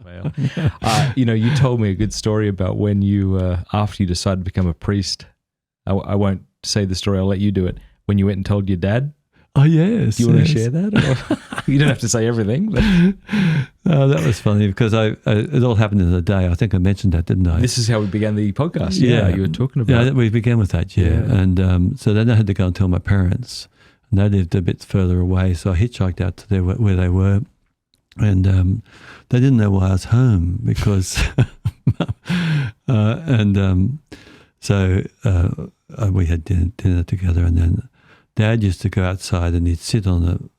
Well, you told me a good story about when you, after you decided to become a priest. I won't say the story. I'll let you do it. When you went and told your dad. Oh, yes. Do you want to share that? Or you don't have to say everything. But No, that was funny because it all happened in a day. I think I mentioned that, didn't I? This is how we began the podcast. Yeah, you were talking about. Yeah, we began with that. Yeah, and so then I had to go and tell my parents, and they lived a bit further away. So I hitchhiked out to where they were, and they didn't know why I was home because, so we had dinner together, and then Dad used to go outside and he'd sit on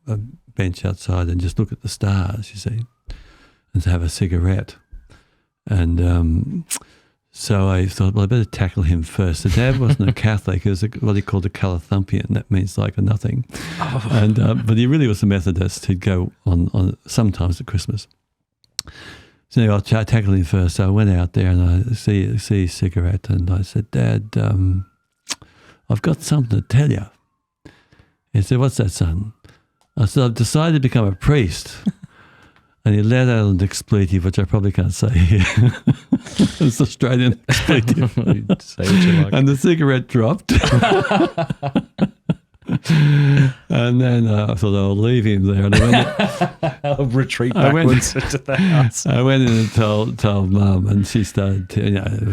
a bench outside and just look at the stars, you see, and have a cigarette. And so I thought, well, I better tackle him first. So Dad wasn't a Catholic. He was what he called a Calathumpian. That means like a nothing. Oh. And but he really was a Methodist. He'd go on sometimes at Christmas. So anyway, I tackled him first. So I went out there and I see his cigarette and I said, Dad, I've got something to tell you. He said, what's that, son? I said, I've decided to become a priest. And he let out an expletive, which I probably can't say here. It's Australian expletive. Say what you like. And the cigarette dropped. And then I thought I'll leave him there. And I'll retreat backwards into the house. I went in and told Mum, and she started,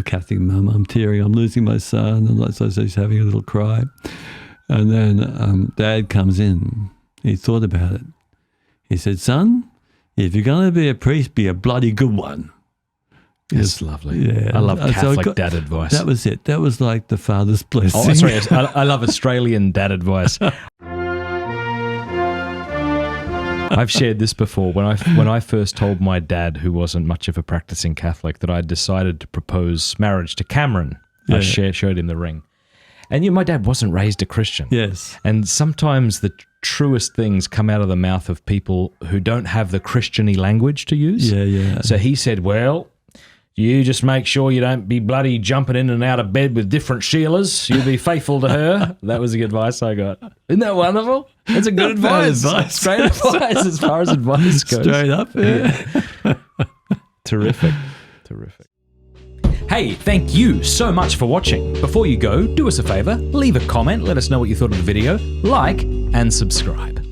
Catholic Mum, I'm tearing, I'm losing my son. And so she's having a little cry. And then Dad comes in. He thought about it. He said, son, if you're going to be a priest, be a bloody good one. That's lovely. Yeah. I love Catholic dad advice. That was it. That was like the father's blessing. Oh, sorry. I love Australian dad advice. I've shared this before. When I first told my dad, who wasn't much of a practicing Catholic, that I decided to propose marriage to Cameron, I showed him the ring. And my dad wasn't raised a Christian. Yes. And sometimes the truest things come out of the mouth of people who don't have the Christian-y language to use. Yeah. So he said, well, you just make sure you don't be bloody jumping in and out of bed with different Sheilas. You'll be faithful to her. That was the advice I got. Isn't that wonderful? That's a good advice. Straight advice as far as advice goes. Straight up, yeah. Terrific. Hey, thank you so much for watching. Before you go, do us a favor, leave a comment, let us know what you thought of the video, like, and subscribe.